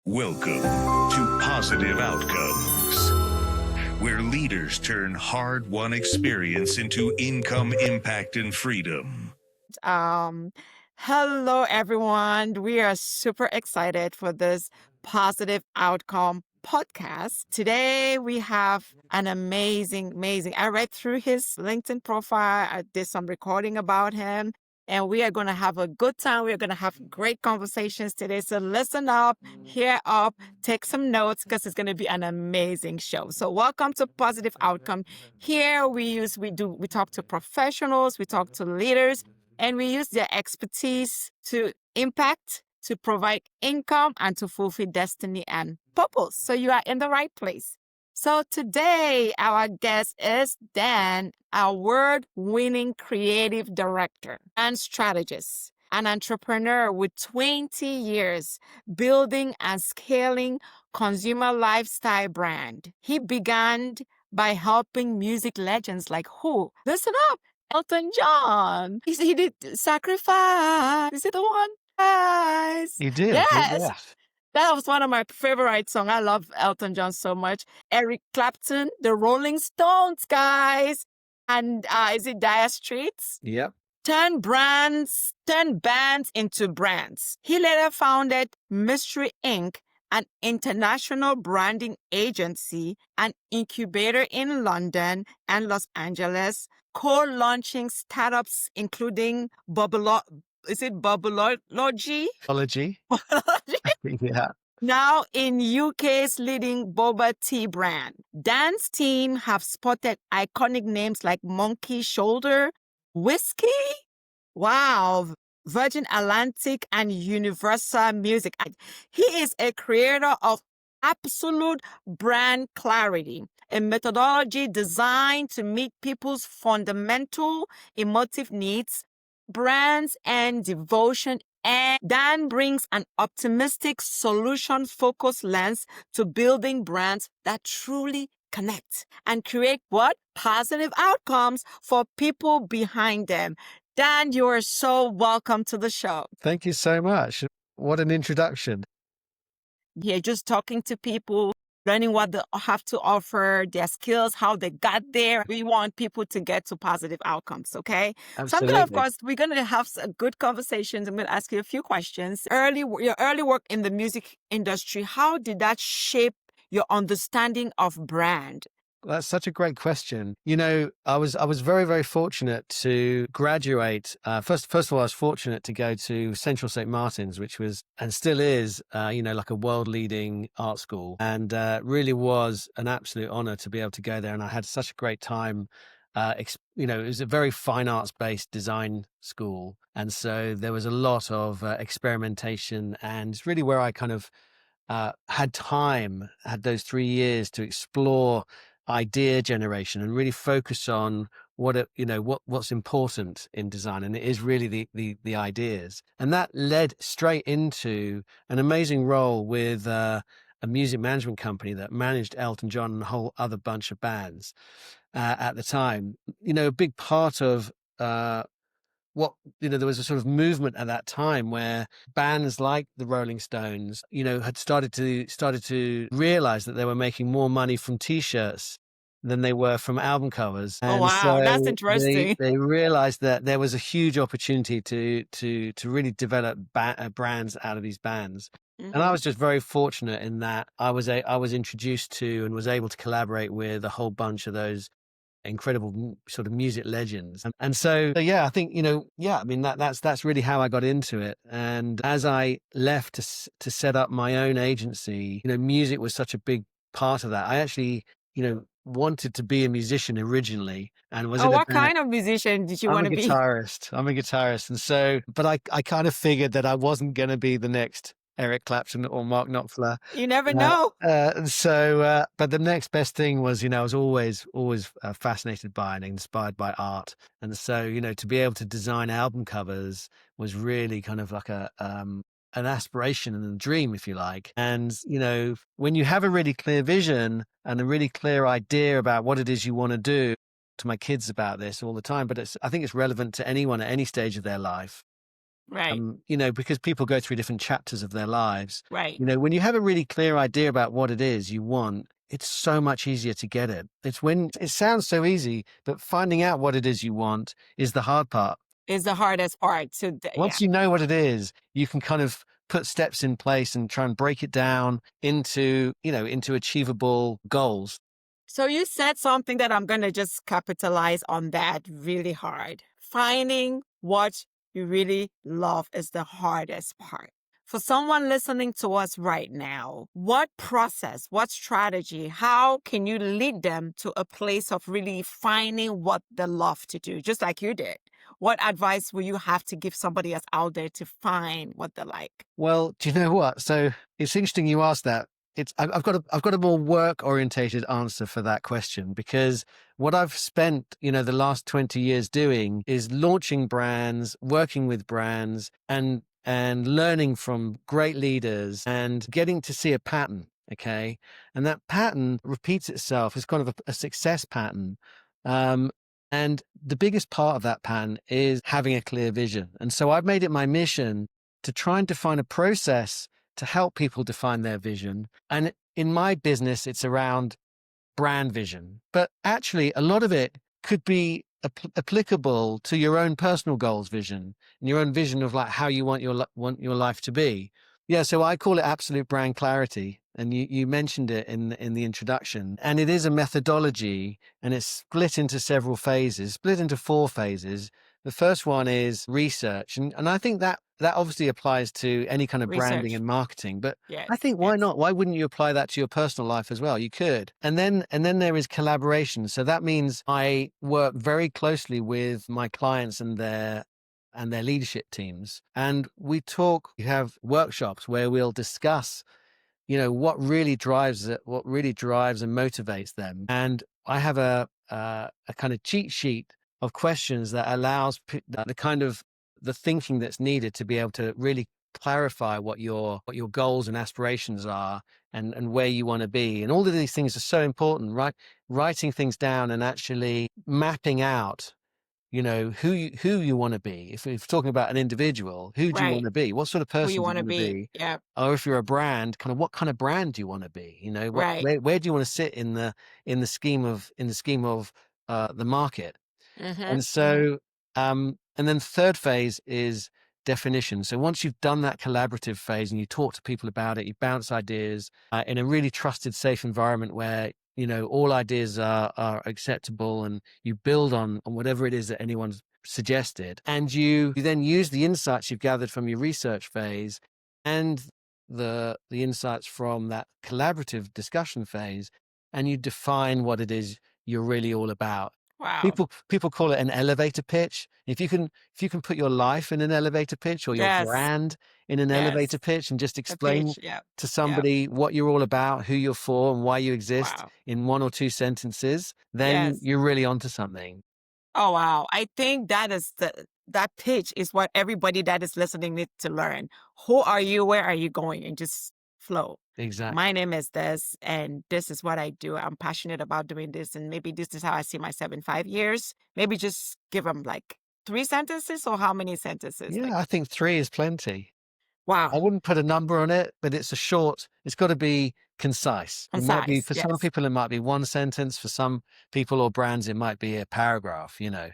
Welcome to Positive Outcomes, where leaders turn hard-won experience into income, impact, and freedom. Um, Hello, everyone. We are super excited for this positive outcome podcast. Today, we have an amazing. I read through his LinkedIn profile. I did some recording about him. And we are going to have a good time. We are going to have great conversations today. So listen up, hear up, take some notes because it's going to be an amazing show. So welcome to Positive Outcome. Here we talk to professionals, we talk to leaders, and we use their expertise to impact, to provide income, and to fulfill destiny and purpose. So you are in the right place. So today, our guest is Dan, our award-winning creative director and strategist, an entrepreneur with 20 years building and scaling consumer lifestyle brand. He began by helping music legends like who? Listen up. Elton John. He did Sacrifice. Is it the one? Guys. You did, Yes. yeah. That was one of my favorite songs. I love Elton John so much. Eric Clapton, the Rolling Stones, guys. And is it Dire Straits? Yep. Turn bands into brands. He later founded Mystery Inc., an international branding agency, an incubator in London and Los Angeles, co-launching startups including Bubbleology? Apology. Yeah. Now in UK's leading boba tea brand. Dan's team have spotted iconic names like Monkey Shoulder, Whiskey, wow, Virgin Atlantic, and Universal Music. He is a creator of absolute brand clarity, a methodology designed to meet people's fundamental emotive needs, brands, and devotion. And Dan brings an optimistic, solution-focused lens to building brands that truly connect and create what? Positive outcomes for people behind them. Dan, you are so welcome to the show. Thank you so much. What an introduction. Yeah, just talking to people, learning what they have to offer, their skills, how they got there. We want people to get to positive outcomes, okay? Absolutely. So, of course, we're going to have some good conversations. I'm going to ask you a few questions. Your early work in the music industry, how did that shape your understanding of brand? That's such a great question. You know, I was very fortunate to graduate. First of all, I was fortunate to go to Central St. Martin's, which was and still is, like a world-leading art school, and really was an absolute honor to be able to go there. And I had such a great time. It was a very fine arts-based design school, and so there was a lot of experimentation, and it's really where I kind of had those 3 years to explore idea generation and really focus on what's important in design, and it is really the ideas. And that led straight into an amazing role with a music management company that managed Elton John and a whole other bunch of bands at the time. A big part of there was a sort of movement at that time where bands like the Rolling Stones, had started to realize that they were making more money from T-shirts than they were from album covers. Oh, wow, that's interesting. They realized that there was a huge opportunity to really develop brands out of these bands. Mm-hmm. And I was just very fortunate in that I was introduced to and was able to collaborate with a whole bunch of those incredible sort of music legends. And so yeah, I think, that's really how I got into it. And as I left to set up my own agency, music was such a big part of that. I actually, wanted to be a musician originally and was what kind of musician did you want to be? I'm a guitarist. And so, but I kind of figured that I wasn't going to be the next Eric Clapton or Mark Knopfler. You never know. But the next best thing was, I was always fascinated by and inspired by art. And so, to be able to design album covers was really kind of like an aspiration and a dream, if you like. And, when you have a really clear vision and a really clear idea about what it is you want to do, to my kids about this all the time, but I think it's relevant to anyone at any stage of their life. Right. Because people go through different chapters of their lives. Right. When you have a really clear idea about what it is you want, it's so much easier to get it. It's when it sounds so easy, but finding out what it is you want is the hard part. Is the hardest part. So yeah. Once you know what it is, you can kind of put steps in place and try and break it down into achievable goals. So you said something that I'm going to just capitalize on that really hard. Finding what you really love is the hardest part. For someone listening to us right now, what process, what strategy, how can you lead them to a place of really finding what they love to do, just like you did? What advice will you have to give somebody else out there to find what they like? Well, do you know what? So it's interesting you asked that. I've got a more work orientated answer for that question, because what I've spent, the last 20 years doing is launching brands, working with brands, and learning from great leaders and getting to see a pattern. Okay. And that pattern repeats itself. It's kind of a success pattern. And the biggest part of that pattern is having a clear vision. And so I've made it my mission to try and define a process to help people define their vision. And in my business, it's around brand vision. But actually, a lot of it could be applicable to your own personal goals vision and your own vision of like how you want your life to be. Yeah, so I call it absolute brand clarity. And you mentioned it in the introduction. And it is a methodology, and it's split into several phases, split into 4 phases. The first one is research. And I think that obviously applies to any kind of branding Research. and marketing. But Yes. I think why Yes. not? Why wouldn't you apply that to your personal life as well? You could. And then there is collaboration. So that means I work very closely with my clients and their leadership teams. And we have workshops where we'll discuss what really drives and motivates them. And I have a kind of cheat sheet of questions that allows the kind of the thinking that's needed to be able to really clarify what your goals and aspirations are, and where you want to be. And all of these things are so important, right? Writing things down and actually mapping out who you want to be. If you're talking about an individual, who do you want Right. to be? What sort of Who you person do you want to want to be. be? Yeah. Or if you're a brand, kind of what kind of brand do you want to be? Right. Where do you want to sit in the scheme of the market? And Mm-hmm. so, and then third phase is definition. So once you've done that collaborative phase and you talk to people about it, you bounce ideas in a really trusted, safe environment where all ideas are acceptable, and you build on whatever it is that anyone's suggested, and you then use the insights you've gathered from your research phase and the insights from that collaborative discussion phase, and you define what it is you're really all about. Wow. People call it an elevator pitch. If you can put your life in an elevator pitch, or your Yes. brand in an Yes. elevator pitch, and just A explain pitch. Yeah. to Yeah. somebody what you're all about, who you're for, and why you exist Wow. in 1 or 2 sentences, then Yes. you're really onto something. Oh, wow. I think that pitch is what everybody that is listening needs to learn. Who are you? Where are you going? And just flow. My Exactly. name is this, and this is what I do. I'm passionate about doing this, and maybe this is how I see myself in 5 years. Maybe just give them like 3 sentences, or how many sentences? Like, Yeah, I think 3 is plenty. wow, I wouldn't put a number on it, but it's got to be concise. It might be, concise. for some Yes. people, it might be 1 sentence. For some people or brands, it might be a paragraph, Wow.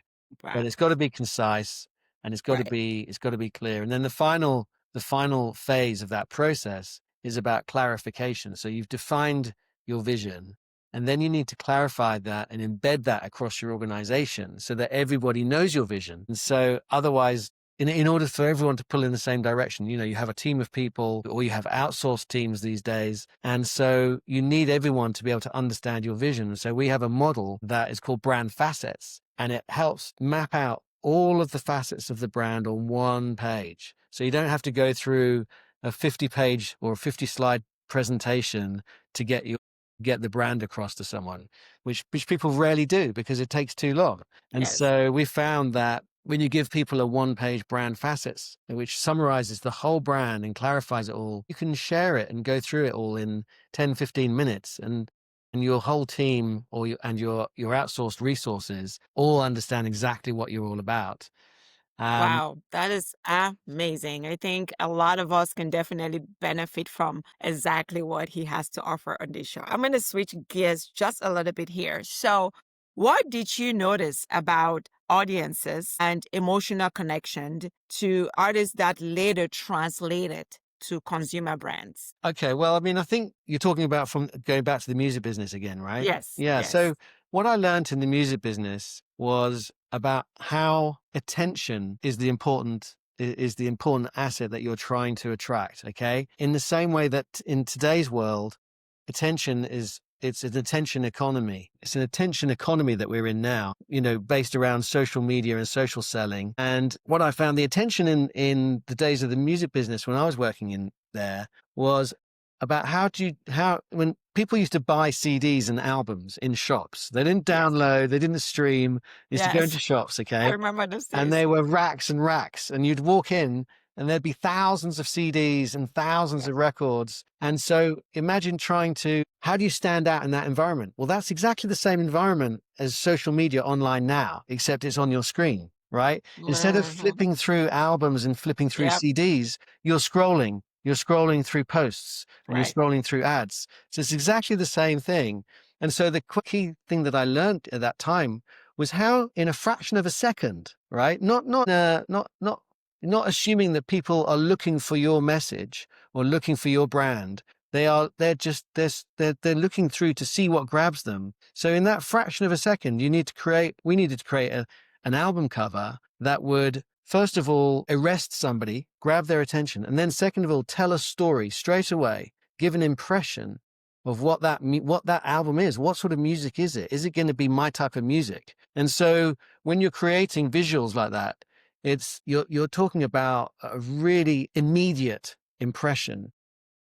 but it's got to be concise, and Right. it's got to be clear. And then the final phase of that process is about clarification. So you've defined your vision, and then you need to clarify that and embed that across your organization so that everybody knows your vision. And so otherwise, in order for everyone to pull in the same direction, you have a team of people, or you have outsourced teams these days. And so you need everyone to be able to understand your vision. So we have a model that is called brand facets, and it helps map out all of the facets of the brand on one page. So you don't have to go through a 50-page or a 50-slide presentation to get the brand across to someone, which people rarely do because it takes too long. And Yes. so we found that when you give people a 1-page brand facets, which summarizes the whole brand and clarifies it all, you can share it and go through it all in 10, 15 minutes. And your whole team, your outsourced resources all understand exactly what you're all about. Wow, that is amazing. I think a lot of us can definitely benefit from exactly what he has to offer on this show. I'm going to switch gears just a little bit here. So, what did you notice about audiences and emotional connection to artists that later translated to consumer brands? Okay, well, I mean, I think you're talking about from going back to the music business again, right? Yes, Yeah. yes, So what I learned in the music business was about how attention is is the important asset that you're trying to attract. Okay. In the same way that in today's world, it's an attention economy. It's an attention economy that we're in now, based around social media and social selling. And what I found the attention in the days of the music business when I was working in there was about how when people used to buy CDs and albums in shops, they didn't yes, download, they didn't stream, they used to go into yes. shops, I okay? remember those And days. they were racks and racks, and you'd walk in and there'd be thousands of CDs and thousands Yeah. of records. And so imagine how do you stand out in that environment? Well, that's exactly the same environment as social media online now, except it's on your screen, right? Instead of Mhm. flipping through albums and flipping through Yep, CDs, you're scrolling. You're scrolling through posts and you're right. scrolling through ads. So it's exactly the same thing. And so the key thing that I learned at that time was how in a fraction of a second, right? Not assuming that people are looking for your message or looking for your brand. They're looking through to see what grabs them. So in that fraction of a second, we needed to create an album cover that would, first of all, arrest somebody, grab their attention, and then second of all, tell a story straight away, give an impression of what that album is. What sort of music is it? Is it going to be my type of music? And so when you're creating visuals like that, you're talking about a really immediate impression.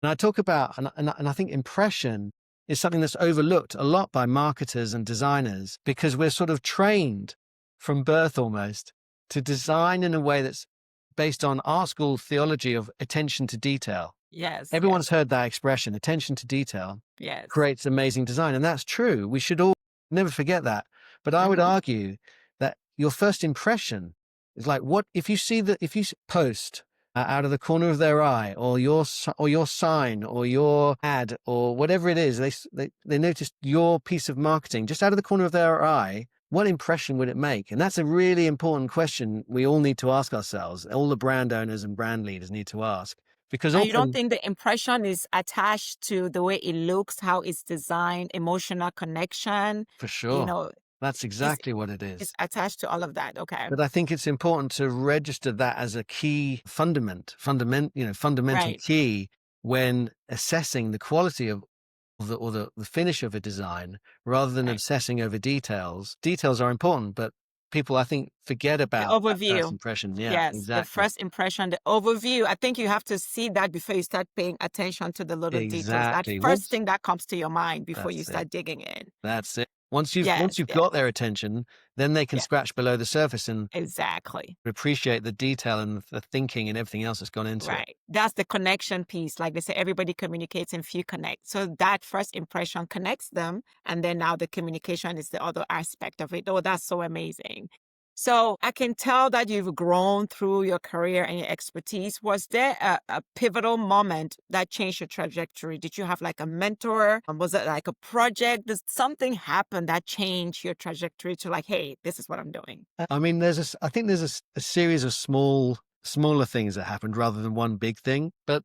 And I talk about and I think impression is something that's overlooked a lot by marketers and designers because we're sort of trained from birth almost to design in a way that's based on our school theology of attention to detail. Yes, yes, Everyone's heard that expression, attention to detail yes. creates amazing design. And that's true. We should all never forget that. But I would Mhm. argue that your first impression is like, what if if you post out of the corner of their eye or your sign or your ad or whatever it is, they notice your piece of marketing just out of the corner of their eye, what impression would it make? And that's a really important question we all need to ask ourselves. All the brand owners and brand leaders need to ask because And you don't often, think the impression is attached to the way it looks, how it's designed, emotional connection, for you sure, know, that's is exactly what it is is. attached to all of that. Okay. But I think it's important to register that as a key fundamental Right. key when assessing the quality the finish of a design rather than Right. obsessing over details. Details are important, but people, I think, forget The about that first overview. impression. Yeah, Yes, the exactly. first impression, the overview. I think you have to see that before you start paying attention to the little details. That Exactly. first thing that comes to your mind before you That's it. start digging in. That's it. Once Yes, you've yes, got their attention, then they can yes, scratch below the surface and exactly. appreciate the detail and the thinking and everything else that's gone into it. Right. That's the connection piece. Like they say, everybody communicates and few connect. So that first impression connects them. And then now the communication is the other aspect of it. Oh, that's so amazing. So I can tell that you've grown through your career and your expertise. Was there a pivotal moment that changed your trajectory? Did you have like a mentor? Was it like a project? Did something happen that changed your trajectory to like, hey, this is what I'm doing? I mean, I think there's a series of smaller things that happened rather than one big thing. But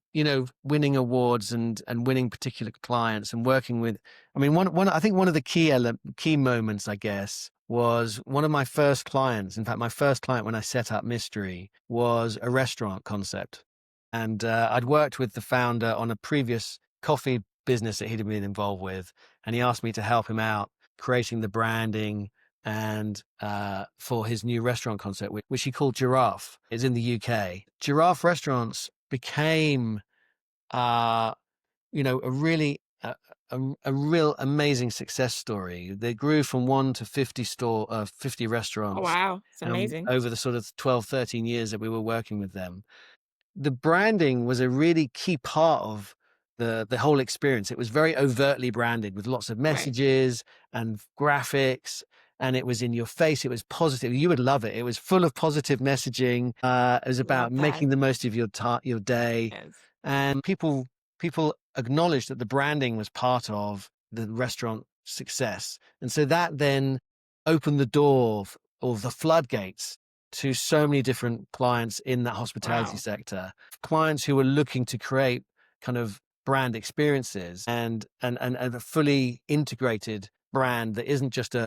winning awards and winning particular clients and working with, I mean, I think one of the key moments, I guess, was one of my first clients. In fact, my first client when I set up Mystery was a restaurant concept, and I'd worked with the founder on a previous coffee business that he'd been involved with, and he asked me to help him out creating the branding and for his new restaurant concept, which he called Giraffe. It's in the UK. Giraffe restaurants became, a really a real amazing success story. They grew from 1 to 50 Oh, restaurants wow. It's amazing. over the sort of 12, 13 years that we were working with them. The branding was a really key part of the whole experience. It was very overtly branded with lots of Right. messages and graphics and it was in your face. It was positive. You would love it. It was full of positive messaging. It was about Love that. making the most of your day, Yes. and people acknowledged that the branding was part of the restaurant success, and so that then opened the door or the floodgates to so many different clients in that hospitality Wow. sector, clients who were looking to create kind of brand experiences and a fully integrated brand that isn't just a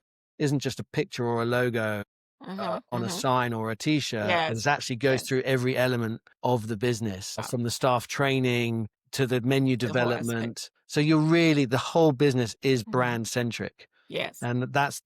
picture or a logo Mm-hmm. on a Mm-hmm. sign or a t-shirt, but Yes. it actually goes Yes. through every element of the business, Wow. from the staff training to the menu The whole aspect. development. So the whole business is Mhm. brand centric, Yes. and that's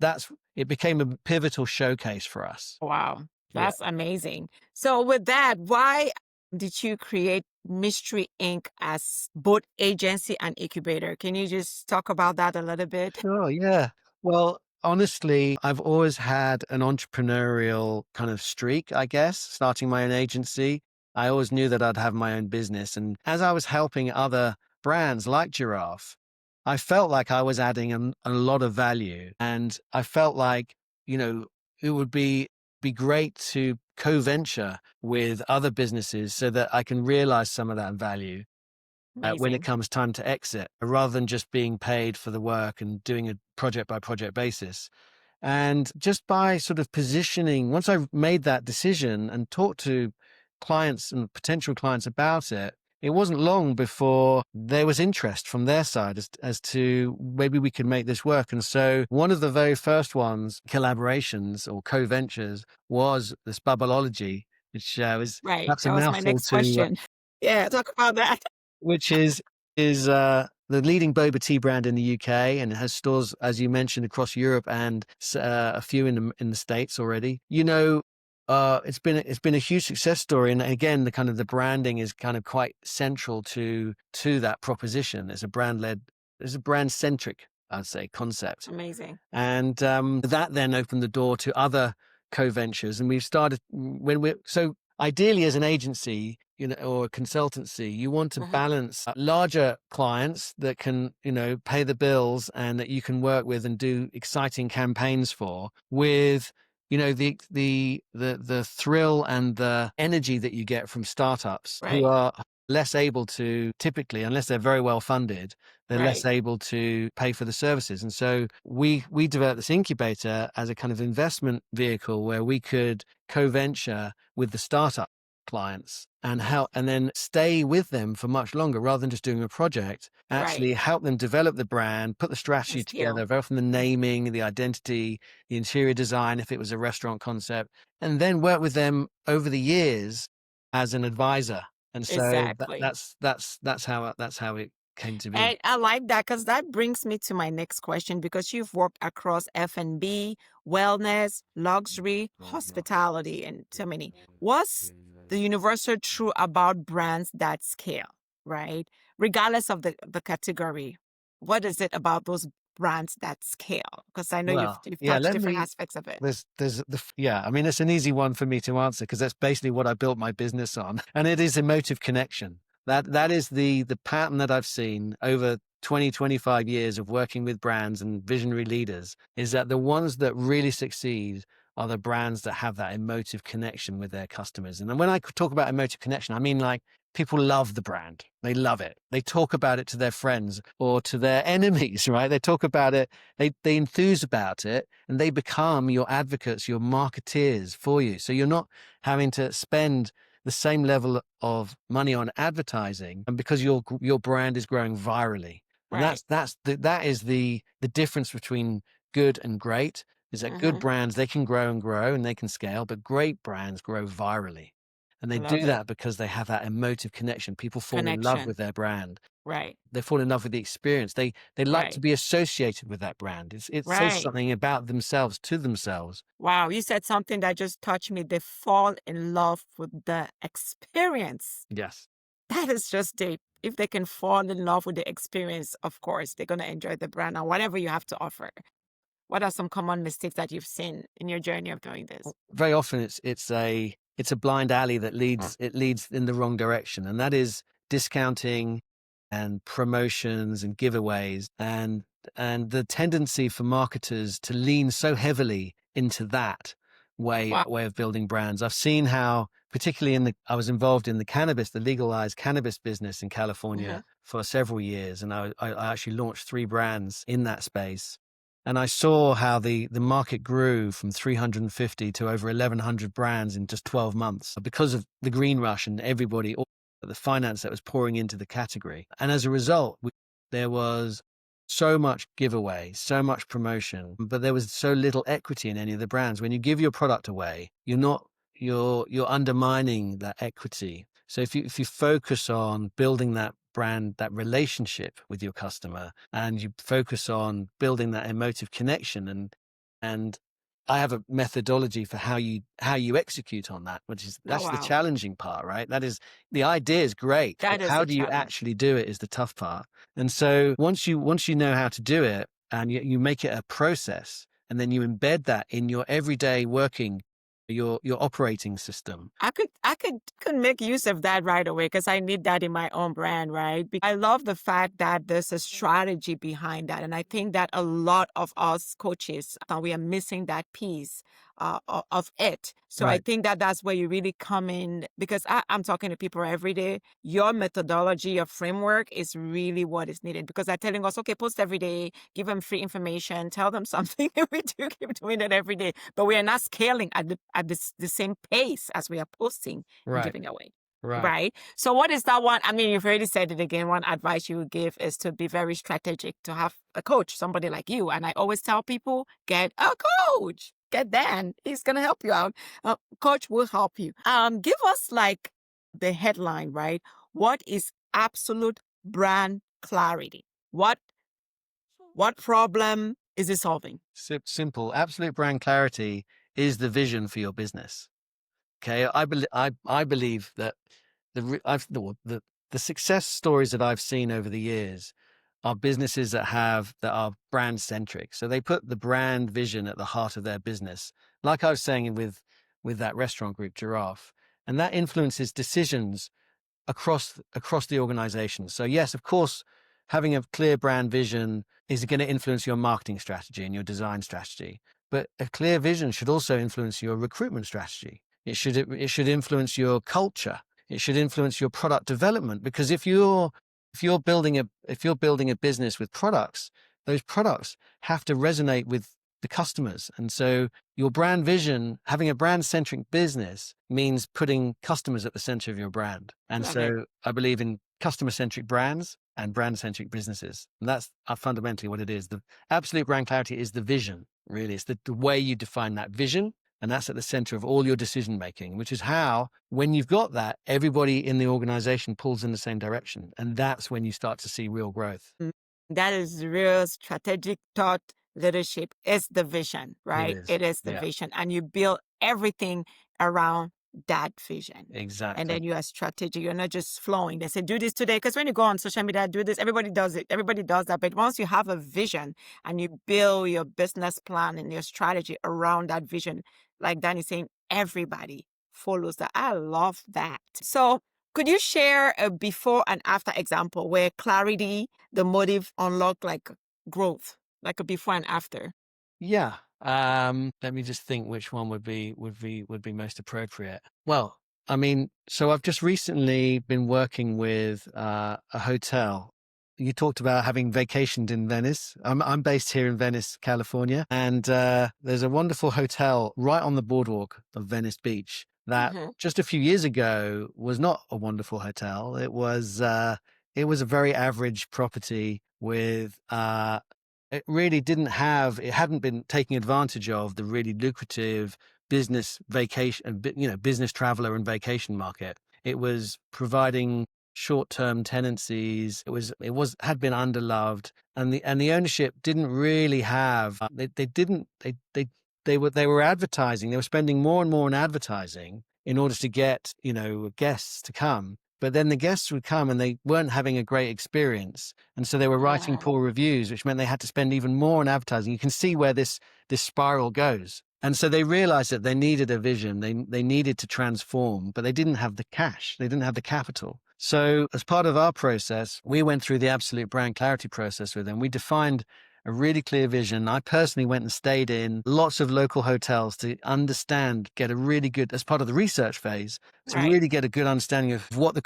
it became a pivotal showcase for us. Wow. Yeah. That's amazing. So with that, why did you create Mystery Inc. as both agency and incubator? Can you just talk about that a little bit? Oh, yeah. Well, honestly, I've always had an entrepreneurial kind of streak, I guess, starting my own agency. I always knew that I'd have my own business. And as I was helping other brands like Giraffe, I felt like I was adding a lot of value. And I felt like, it would be great to co-venture with other businesses so that I can realize some of that value when it Amazing. comes time to exit, rather than just being paid for the work and doing a project by project basis. And just by sort of positioning, once I made that decision and talked to clients and potential clients about it, it wasn't long before there was interest from their side as to maybe we could make this work. And so one of the very first collaborations or co-ventures, was this Bubbleology, which was Right. perhaps a That was my mouthful next question. Yeah, talk about that. which is the leading boba tea brand in the UK, and it has stores, as you mentioned, across Europe and a few in the States already. It's been a huge success story, and again, the branding is kind of quite central to that proposition. It's a brand-centric, I'd say, concept. Amazing. And that then opened the door to other co-ventures. And we've started so ideally, as an agency, or a consultancy, you want to Hmm. balance larger clients that can, pay the bills and that you can work with and do exciting campaigns for, with, the thrill and the energy that you get from startups who Right. are less able to, typically, unless they're very well funded, they're less Right. able to pay for the services. And so we developed this incubator as a kind of investment vehicle where we could co-venture with the startup clients and help, and then stay with them for much longer, rather than just doing a project, Right. actually help them develop the brand, put the And strategy scale. together, very often the naming, the identity, the interior design, if it was a restaurant concept, and then work with them over the years as an advisor. And so Exactly. that's how it came to be. And I like that because that brings me to my next question, because you've worked across F&B, wellness, luxury, hospitality, and so many. What's the universal truth about brands that scale, right? Regardless of the category, what is it about those brands that scale? Because I know you've, Well, you've yeah, touched let different me. aspects of it. Yeah, I mean, it's an easy one for me to answer because that's basically what I built my business on. And it is emotive connection. That is the pattern that I've seen over 25 years of working with brands and visionary leaders, is that the ones that really succeed are the brands that have that emotive connection with their customers. And then when I talk about emotive connection, I mean, like, people love the brand. They love it. They talk about it to their friends or to their enemies, right? They talk about it, they enthuse about it, and they become your advocates, your marketeers for you. So you're not having to spend the same level of money on advertising, and because your brand is growing virally. And Right. that is the difference between good and great, is that good Hmm. brands, they can grow and grow and they can scale, but great brands grow virally. And they do Love it. that because they have that emotive connection. People fall in love Connection. with their brand. Right. They fall in love with the experience. They like to Right. be associated with that brand. It says Right. something about themselves to themselves. Wow, you said something that just touched me. They fall in love with the experience. Yes. That is just deep. If they can fall in love with the experience, of course, they're going to enjoy the brand and whatever you have to offer. What are some common mistakes that you've seen in your journey of doing this? Very often it's a blind alley that leads in the wrong direction, and that is discounting and promotions and giveaways, and the tendency for marketers to lean so heavily into that way Wow. of building brands. I've seen how, particularly I was involved in the legalized cannabis business in California for several years, and I actually launched 3 brands in that space. And I saw how the market grew from 350 to over 1,100 brands in just 12 months because of the green rush and all the finance that was pouring into the category. And as a result, there was so much giveaway, so much promotion, but there was so little equity in any of the brands. When you give your product away, you're undermining that equity. So if you focus on building that brand, that relationship with your customer, and you focus on building that emotive connection, and I have a methodology for how you execute on that, that's the wow. challenging part, right? That is, the idea is great, That but is how a do you challenge. actually do it is the tough part. And so once you know how to do it, and you make it a process, and then you embed that in your everyday working, your operating system. I could make use of that right away because I need that in my own brand, right? I love the fact that there's a strategy behind that. And I think that a lot of us coaches, we are missing that piece of it. So I Right. think that that's where you really come in, because I'm talking to people every day. Your methodology, your framework is really what is needed, because they're telling us, okay, post every day, give them free information, tell them something. And we do keep doing it every day, but we are not scaling at the same pace as we are posting and Right. giving away. Right. Right. So what is that one? I mean, you've already said it again. One advice you would give is to be very strategic, to have a coach, somebody like you. And I always tell people, get a coach. Get Dan. He's going to help you out. Coach will help you. Give us like the headline, right? What is absolute brand clarity? What problem is it solving? Simple. Absolute brand clarity is the vision for your business. Okay, I believe that the success stories that I've seen over the years are businesses that are brand centric. So they put the brand vision at the heart of their business, like I was saying with that restaurant group, Giraffe, and that influences decisions across the organization. So yes, of course, having a clear brand vision is going to influence your marketing strategy and your design strategy. But a clear vision should also influence your recruitment strategy. It should influence your culture. It should influence your product development. Because if you're building a business with products, those products have to resonate with the customers. And so your brand vision, having a brand centric business, means putting customers at the center of your brand. And Love it. so I believe in customer centric brands and brand centric businesses. And that's fundamentally what it is. The absolute brand clarity is the vision, really. It's the way you define that vision. And that's at the center of all your decision making, which is how, when you've got that, everybody in the organization pulls in the same direction. And that's when you start to see real growth. That is real strategic thought leadership. Is the vision, right? It is the Yeah. vision. And you build everything around that vision. Exactly. And then you are strategic. You're not just flowing. They say, do this today. Because when you go on social media, do this, everybody does it. Everybody does that. But once you have a vision and you build your business plan and your strategy around that vision, like Danny's saying, everybody follows that. I love that. So could you share a before and after example where clarity, the motive, unlock like growth, like a before and after? Yeah. Let me just think which one would be most appropriate. Well, I mean, so I've just recently been working with a hotel. You talked about having vacationed in Venice. I'm based here in Venice, California, and there's a wonderful hotel right on the boardwalk of Venice Beach that just a few years ago was not a wonderful hotel. It was a very average property with it really it hadn't been taking advantage of the really lucrative business vacation, business traveler and vacation market. It was providing short-term tenancies. Had been underloved, and the ownership didn't really have. They were advertising. They were spending more and more on advertising in order to get guests to come. But then the guests would come and they weren't having a great experience. And so they were writing poor reviews, which meant they had to spend even more on advertising. You can see where this spiral goes. And so they realized that they needed a vision. They needed to transform, but they didn't have the cash. They didn't have the capital. So as part of our process, we went through the absolute brand clarity process with them. We defined a really clear vision. I personally went and stayed in lots of local hotels to understand, get a really good, as part of the research phase, to Right. really get a good understanding of what the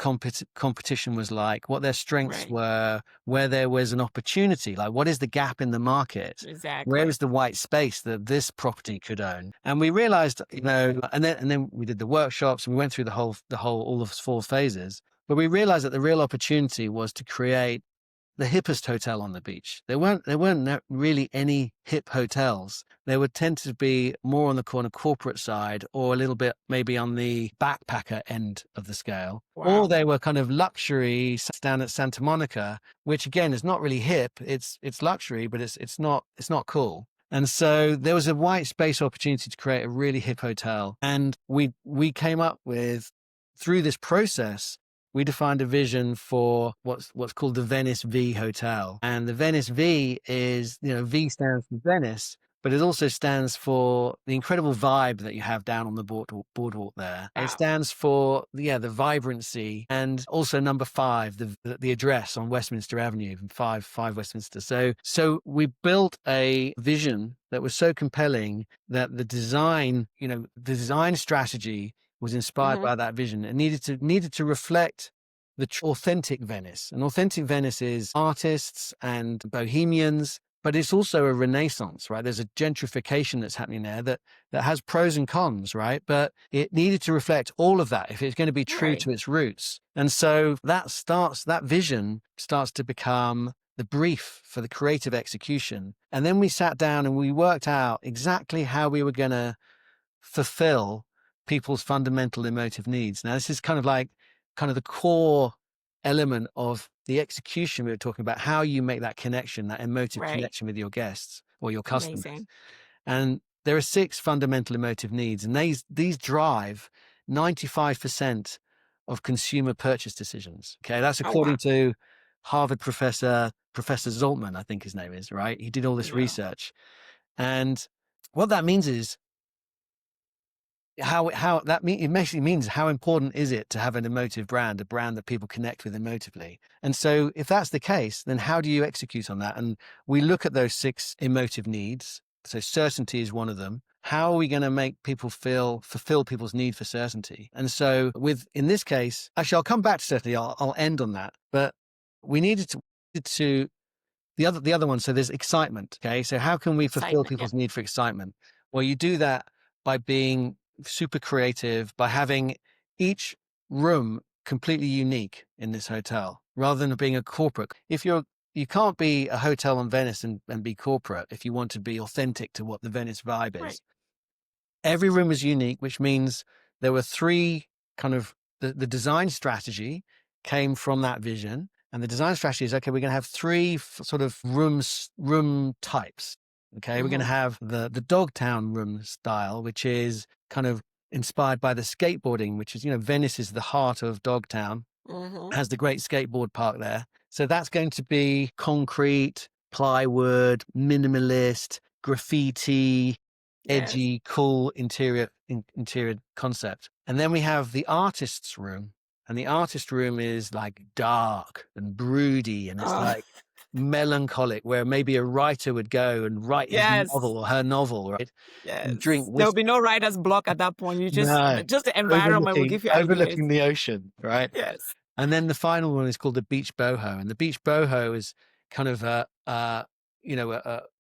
competition was like, what their strengths Right. were, where there was an opportunity, like what is the gap in the market? Where Exactly. is the white space that this property could own? And we realized, and then we did the workshops and we went through all of 4 phases. But we realized that the real opportunity was to create the hippest hotel on the beach. There weren't really any hip hotels. They would tend to be more on the corporate side, or a little bit maybe on the backpacker end of the scale. Or Wow. they were kind of luxury down at Santa Monica, which again is not really hip. It's luxury, but it's not cool. And so there was a white space opportunity to create a really hip hotel. And we came up with, through this process, we defined a vision for what's called the Venice V Hotel. And the Venice V is, V stands for Venice, but it also stands for the incredible vibe that you have down on the boardwalk there. It Wow. stands for, the vibrancy, and also number 5, the address on Westminster Avenue, 5 Westminster. So we built a vision that was so compelling that the design strategy was inspired Mm-hmm. by that vision. It needed to reflect the authentic Venice. And authentic Venice is artists and bohemians, but it's also a renaissance, right? There's a gentrification that's happening there that has pros and cons, right? But it needed to reflect all of that if it's going to be true Right. to its roots. And so that vision starts to become the brief for the creative execution. And then we sat down and we worked out exactly how we were going to fulfill people's fundamental emotive needs. Now, this is kind of the core element of the execution we were talking about, how you make that connection, that emotive Right. connection with your guests or your customers. Amazing. And there are 6 fundamental emotive needs, and these drive 95% of consumer purchase decisions. Okay, that's Oh, wow. according to Harvard Professor Zoltman, I think his name is, right? He did all this Yeah. research. And what that means is, it basically means how important is it to have an emotive brand, a brand that people connect with emotively. And so if that's the case, then how do you execute on that? And we look at those 6 emotive needs. So certainty is one of them. How are we going to make people fulfill people's need for certainty? And so in this case, actually, I'll come back to certainty. I'll end on that. But we needed to the other one. So there's excitement. Okay. So how can we fulfill Excitement. Yeah. people's need for excitement? Well, you do that by being super creative, by having each room completely unique in this hotel, rather than being a corporate. You can't be a hotel in Venice and be corporate if you want to be authentic to what the Venice vibe is. Right. Every room was unique, which means there were 3 kind of, the design strategy came from that vision. And the design strategy is, okay, we're going to have 3 sort of room types. Okay, we're going to have the Dogtown room style, which is kind of inspired by the skateboarding, which is, Venice is the heart of Dogtown, Mm-hmm. has the great skateboard park there. So that's going to be concrete, plywood, minimalist, graffiti, Yes. edgy, cool interior concept. And then we have the artist's room. And the artist room is like dark and broody, and it's Oh, like melancholic, where maybe a writer would go and write his yes. novel or her novel, right? And drink Yes. There'll be whiskey. no writer's block at that point. No, Just the environment will give you ideas. overlooking the ocean, right? Yes. And then the final one is called the beach boho, and the beach boho is kind of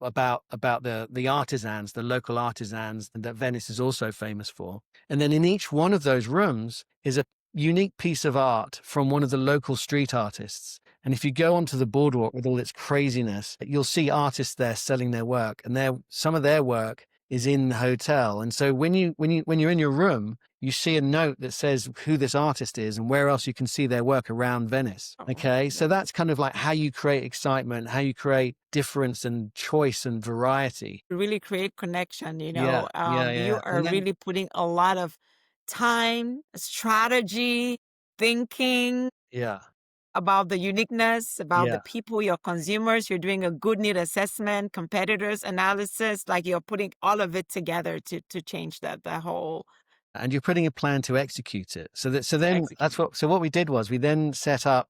about the artisans, the local artisans that Venice is also famous for. And then in each one of those rooms is a unique piece of art from one of the local street artists. And if you go onto the boardwalk with all its craziness, you'll see artists there selling their work, and some of their work is in the hotel. And so when you're in your room, you see a note that says who this artist is and where else you can see their work around Venice. Oh, Okay. So yes. that's kind of like how you create excitement, how you create difference and choice and variety. Really create connection, Yeah. Yeah. you Yeah. are And then, really putting a lot of time, strategy, thinking yeah. about the uniqueness, about the Yeah. people, your consumers. You're doing a good need assessment, competitors analysis, like you're putting all of it together to change the whole and you're putting a plan to execute it. So To then execute. so what we did was we then set up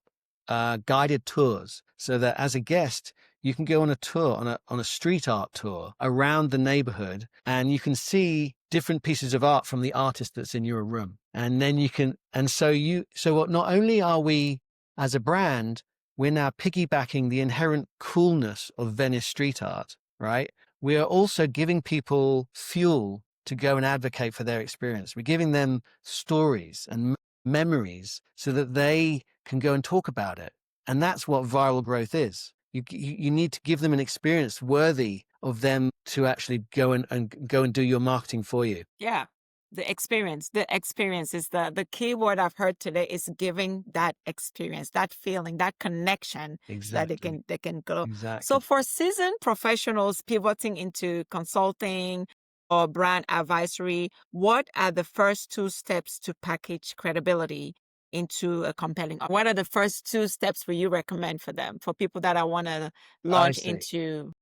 guided tours so that as a guest, you can go on a tour, on a street art tour around the neighborhood, and you can see different pieces of art from the artist that's in your room. And then not only are we, as a brand, we're now piggybacking the inherent coolness of Venice street art, right? We are also giving people fuel to go and advocate for their experience. We're giving them stories and memories so that they can go and talk about it. And that's what viral growth is. You need to give them an experience worthy of them to actually go and do your marketing for you. Yeah. The experience is the key word I've heard today is giving that experience, that feeling, that connection that Exactly. they can go. Exactly. So for seasoned professionals pivoting into consulting or brand advisory, what are the first 2 steps to package credibility into a compelling? What are the first 2 steps will you recommend for them, for people that I want to I launch see. into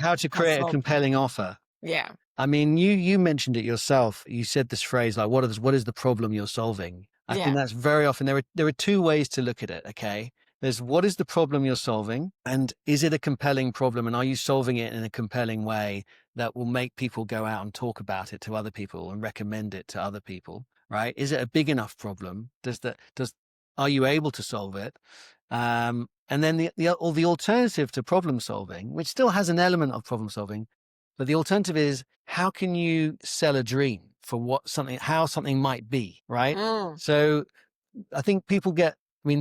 How to create a consulting? compelling offer. Yeah. I mean, you mentioned it yourself. You said this phrase like, what is the problem you're solving? I think Yeah. that's very often there are 2 ways to look at it. Okay. There's what is the problem you're solving, and is it a compelling problem, and are you solving it in a compelling way that will make people go out and talk about it to other people and recommend it to other people, right? Is it a big enough problem? Are you able to solve it? And then the alternative to problem solving, which still has an element of problem solving, but the alternative is, how can you sell a dream for how something might be, right? Mm. So I think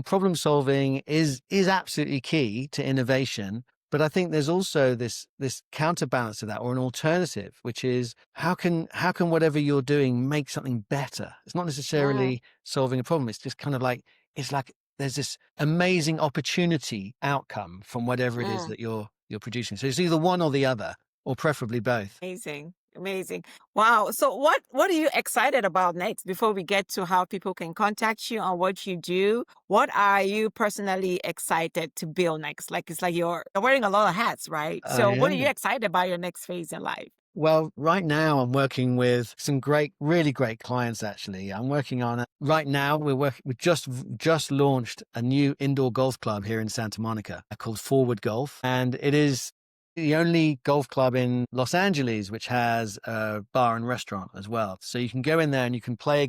problem solving is absolutely key to innovation. But I think there's also this counterbalance to that, or an alternative, which is how can whatever you're doing make something better? It's not Mm. necessarily solving a problem. It's just kind of like, there's this amazing opportunity outcome from whatever it is Mm. that you're producing. So it's either one or the other, or preferably both. Amazing. Amazing. Wow. So what are you excited about next before we get to how people can contact you on what you do? What are you personally excited to build next? Like it's like you're wearing a lot of hats, right? I So what are you am. excited about your next phase in life? Well, right now I'm working with some really great clients. Actually, I'm working on it right now. We just launched a new indoor golf club here in Santa Monica called Forward Golf, and it is the only golf club in Los Angeles which has a bar and restaurant as well. So you can go in there and you can play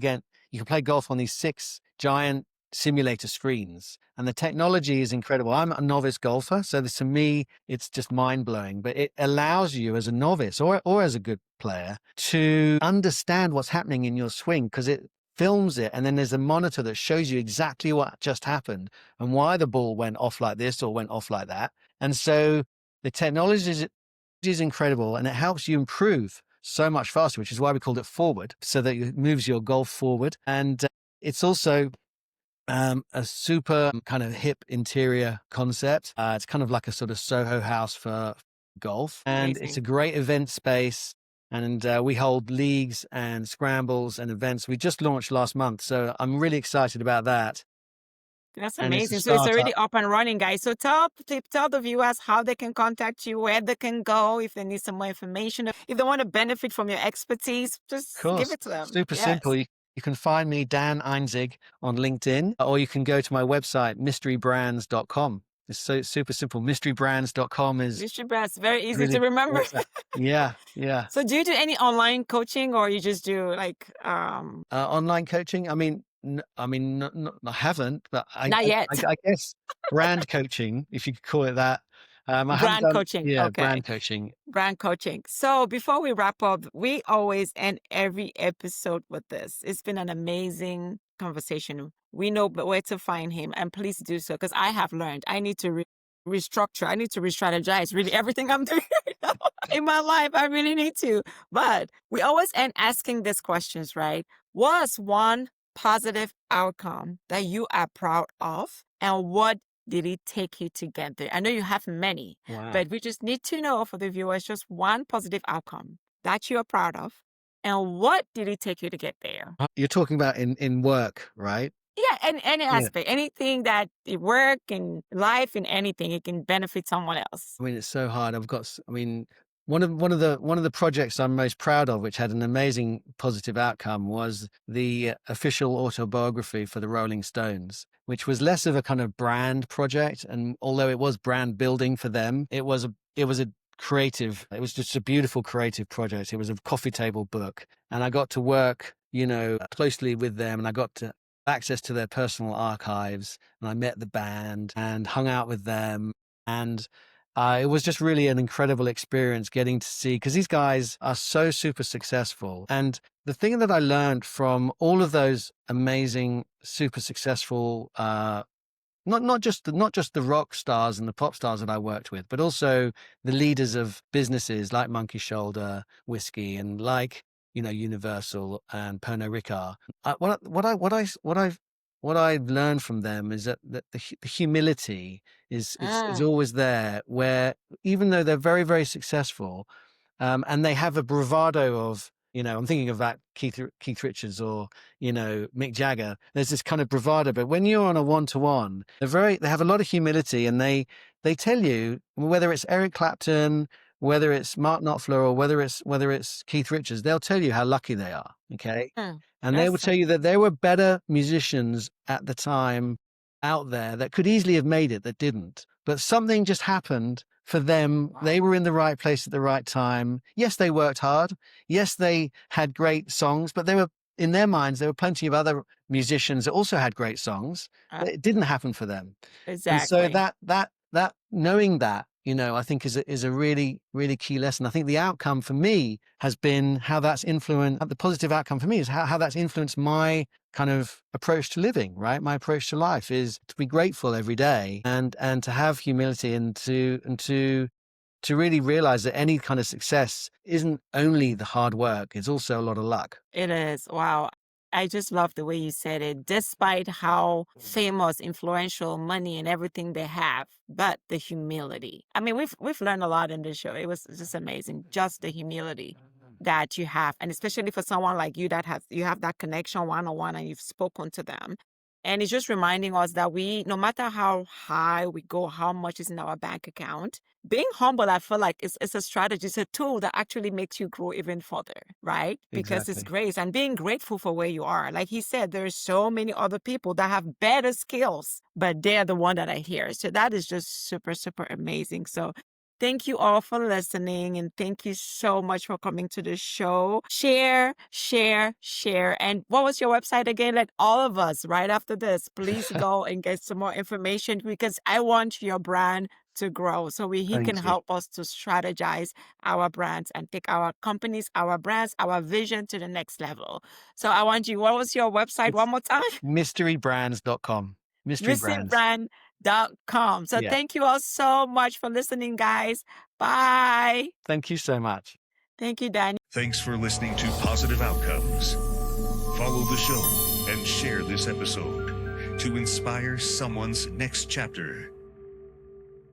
golf on these 6 giant simulator screens, and the technology is incredible. I'm a novice golfer, so to me it's just mind-blowing, but it allows you as a novice or as a good player to understand what's happening in your swing, because it films it, and then there's a monitor that shows you exactly what just happened and why the ball went off like this or went off like that. And so the technology is incredible, and it helps you improve so much faster, which is why we called it Forward, so that it moves your golf forward. And it's also a super kind of hip interior concept. It's kind of like a sort of Soho house for golf, and it's a Amazing. great event space. And we hold leagues and scrambles and events. We just launched last month, so I'm really excited about that. That's And it's a amazing. So it's startup. already up and running, guys. So tell the viewers how they can contact you, where they can go, if they need some more information, if they want to benefit from your expertise, just Of give course, it to them. super simple. Yes. You can find me, Dan Einzig, on LinkedIn, or you can go to my website, mysterybrands.com. It's so super simple. Mysterybrands.com is Mystery Brands, very easy to really remember. website. Yeah, yeah. So do you do any online coaching, or you just do like Online coaching. I haven't, but not yet? I guess brand coaching, if you could call it that. I haven't Brand done, coaching. yeah, Okay. brand coaching. Brand coaching. So before we wrap up, we always end every episode with this. It's been an amazing conversation. We know where to find him, and please do so, because I have learned I need to restructure. I need to re-strategize really everything I'm doing right now in my life. I really need to. But we always end asking these questions, right? What's one positive outcome that you are proud of, and what did it take you to get there? I know you have many, Wow. but we just need to know for the viewers just one positive outcome that you are proud of, and what did it take you to get there? You're talking about in work, right? Yeah, and any Yeah. aspect, anything that in work, in life, in anything, it can benefit someone else. I mean, it's so hard. one of the projects I'm most proud of, which had an amazing positive outcome, was the official autobiography for the Rolling Stones, which was less of a kind of brand project. And although it was brand building for them, it was a creative. It was just a beautiful creative project. It was a coffee table book, and I got to work, closely with them, and I got to access to their personal archives, and I met the band and hung out with them, and it was just really an incredible experience getting to see, because these guys are so super successful. And the thing that I learned from all of those amazing, super successful, not just the rock stars and the pop stars that I worked with, but also the leaders of businesses like Monkey Shoulder Whiskey and like Universal and Pernod Ricard. What I've learned from them is that the humility is always there, where even though they're very, very successful, and they have a bravado of, I'm thinking of that Keith Richards or, Mick Jagger. There's this kind of bravado, but when you're on a one-to-one, they have a lot of humility, and they tell you, whether it's Eric Clapton, whether it's Mark Knopfler, or whether it's Keith Richards, they'll tell you how lucky they are. Okay. And they will tell you that there were better musicians at the time out there that could easily have made it that didn't. But something just happened for them. Wow. They were in the right place at the right time. Yes, they worked hard. Yes, they had great songs, but in their minds, there were plenty of other musicians that also had great songs. But it didn't happen for them. Exactly. And so that knowing that, I think is a really, really key lesson. I think the outcome for me has been how that's influenced. The positive outcome for me is how that's influenced my kind of approach to living, right? My approach to life is to be grateful every day, and to have humility, and to really realize that any kind of success isn't only the hard work, it's also a lot of luck. It is. Wow. I just love the way you said it. Despite how famous, influential, money and everything they have, but the humility. I mean, we've learned a lot in this show. It was just amazing. Just the humility that you have, and especially for someone like you that you have that connection one-on-one, and you've spoken to them. And it's just reminding us that no matter how high we go, how much is in our bank account, being humble, I feel like it's a strategy, it's a tool that actually makes you grow even further, right? Because it's Exactly. grace, and being grateful for where you are. Like he said, there's so many other people that have better skills, but they're the one that are here. So that is just super, super amazing. So thank you all for listening, and thank you so much for coming to the show. Share, share, share. And what was your website again? Like all of us, right after this, please go and get some more information, because I want your brand to grow, so he Thank can you. help us to strategize our brands and take our companies, our brands, our vision to the next level. So what was your website It's one more time? mysterybrands.com. Mystery Brands. mysterybrand.com. So Yeah. thank you all so much for listening, guys. Bye. Thank you so much. Thank you, Daniel. Thanks for listening to Positive Outcomes. Follow the show and share this episode to inspire someone's next chapter.